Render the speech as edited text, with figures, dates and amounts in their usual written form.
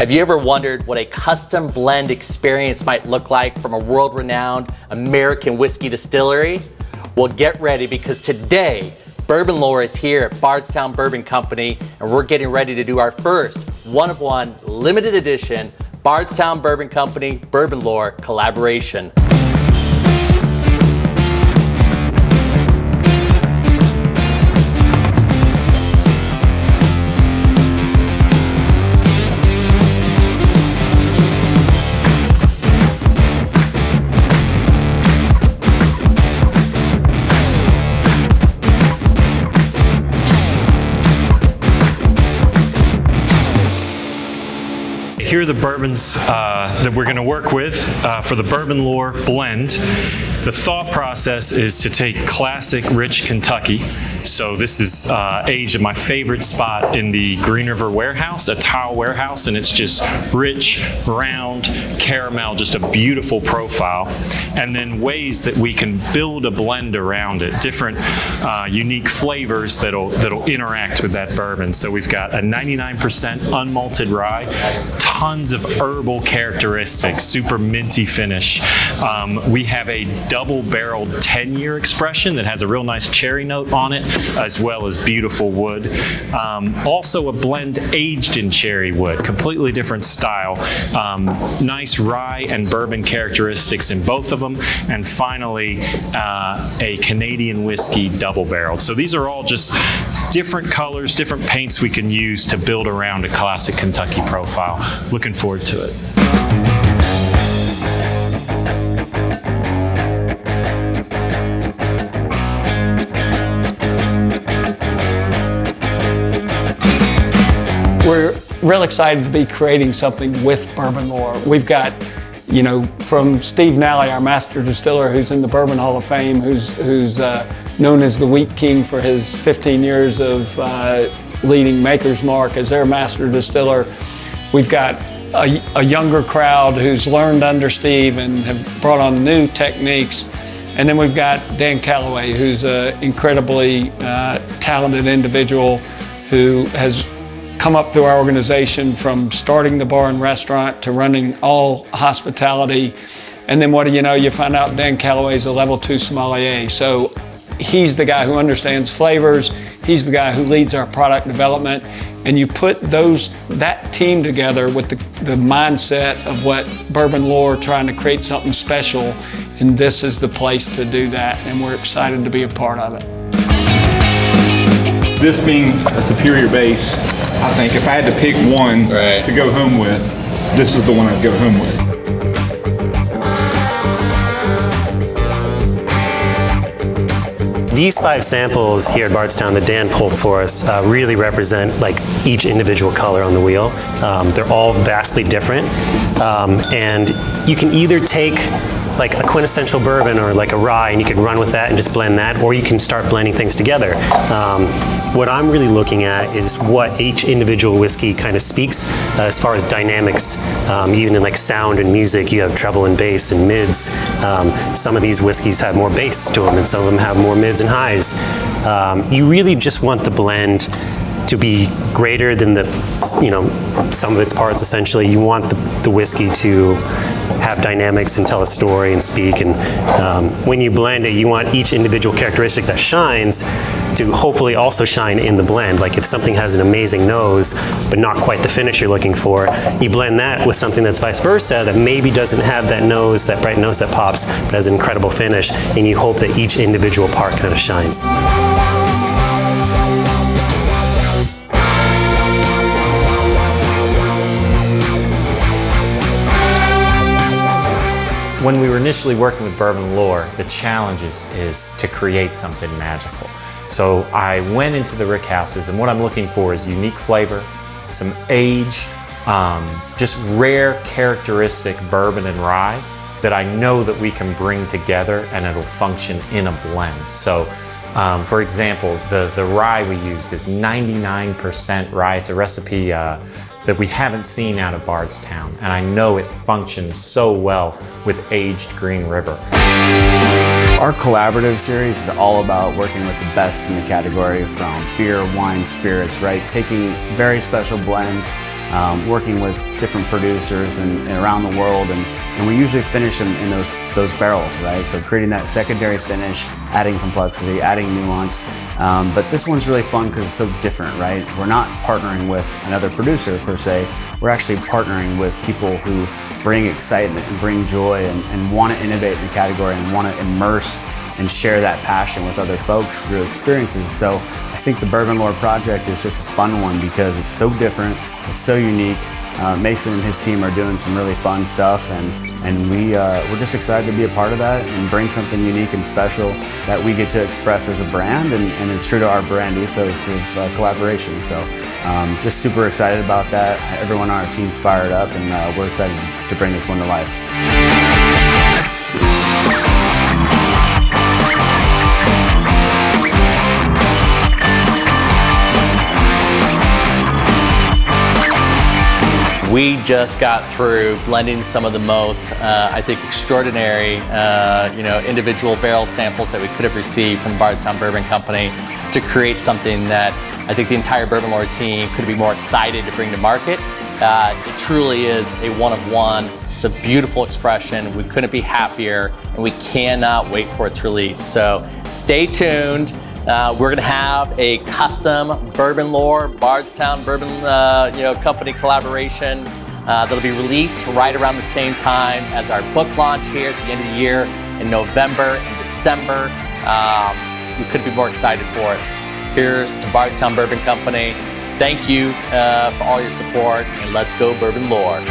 Have you ever wondered what a custom blend experience might look like from a world-renowned American whiskey distillery? Well, get ready, because today, Bourbon Lore is here at Bardstown Bourbon Company, and we're getting ready to do our first one-of-one limited edition Bardstown Bourbon Company Bourbon Lore collaboration. Here are the bourbons that we're going to work with for the Bourbon Lore blend. The thought process is to take classic rich Kentucky. So this is aged at my favorite spot in the Green River warehouse, a tile warehouse, and it's just rich, round, caramel, just a beautiful profile. And then ways that we can build a blend around it, different unique flavors that'll interact with that bourbon. So we've got a 99% unmalted rye, tons of herbal characteristics, super minty finish. We have a double-barreled 10-year expression that has a real nice cherry note on it, as well as beautiful wood. Also a blend aged in cherry wood, completely different style. Nice rye and bourbon characteristics in both of them. And finally, a Canadian whiskey double-barreled. So these are all just different colors, different paints we can use to build around a classic Kentucky profile. Looking forward to it. We're real excited to be creating something with Bourbon Lore. We've got, from Steve Nally, our master distiller, who's in the Bourbon Hall of Fame, who's known as the Wheat King for his 15 years of leading Maker's Mark as their master distiller. We've got a younger crowd who's learned under Steve and have brought on new techniques. And then we've got Dan Calloway, who's an incredibly talented individual who has come up through our organization from starting the bar and restaurant to running all hospitality. And then what do you know, you find out Dan Calloway's a level 2 sommelier. So he's the guy who understands flavors. He's the guy who leads our product development. And you put that team together with the mindset of what Bourbon Lore, trying to create something special. And this is the place to do that. And we're excited to be a part of it. This being a superior base, I think if I had to pick one to go home with, this is the one I'd go home with. These 5 samples here at Bardstown that Dan pulled for us really represent each individual color on the wheel. They're all vastly different, and you can either take a quintessential bourbon or a rye, and you can run with that and just blend that, or you can start blending things together. What I'm really looking at is what each individual whiskey kind of speaks as far as dynamics. Even in sound and music, you have treble and bass and mids. Some of these whiskeys have more bass to them, and some of them have more mids and highs. You really just want the blend to be greater than the sum of its parts. Essentially, you want the whiskey to have dynamics and tell a story and speak. And when you blend it, you want each individual characteristic that shines to hopefully also shine in the blend. If something has an amazing nose, but not quite the finish you're looking for, you blend that with something that's vice versa, that maybe doesn't have that nose, that bright nose that pops, but has an incredible finish, and you hope that each individual part kind of shines. When we were initially working with Bourbon Lore, the challenge is to create something magical. So I went into the rick houses, and what I'm looking for is unique flavor, some age, just rare characteristic bourbon and rye that I know that we can bring together and it'll function in a blend. So for example, the rye we used is 99% rye. It's a recipe that we haven't seen out of Bardstown, and I know it functions so well with aged Green River. Our collaborative series is all about working with the best in the category, from beer, wine, spirits, right? Taking very special blends working with different producers and around the world, and we usually finish them in those barrels, right? So creating that secondary finish, adding complexity, adding nuance. But this one's really fun because it's so different, right? We're not partnering with another producer per se. We're actually partnering with people who bring excitement and bring joy and want to innovate in the category and want to immerse and share that passion with other folks through experiences. So I think the Bourbon Lore project is just a fun one because it's so different, it's so unique. Mason and his team are doing some really fun stuff, and we're just excited to be a part of that and bring something unique and special that we get to express as a brand, and it's true to our brand ethos of collaboration. So just super excited about that. Everyone on our team's fired up, and we're excited to bring this one to life. We just got through blending some of the most, I think, extraordinary, individual barrel samples that we could have received from the Bardstown Bourbon Company to create something that I think the entire Bourbon Lore team could be more excited to bring to market. It truly is a one-of-one. It's a beautiful expression. We couldn't be happier, and we cannot wait for its release. So stay tuned. We're gonna have a custom Bourbon Lore Bardstown Bourbon Company collaboration that'll be released right around the same time as our book launch here at the end of the year in November and December. We couldn't be more excited for it. Here's to Bardstown Bourbon Company. Thank you for all your support, and let's go Bourbon Lore.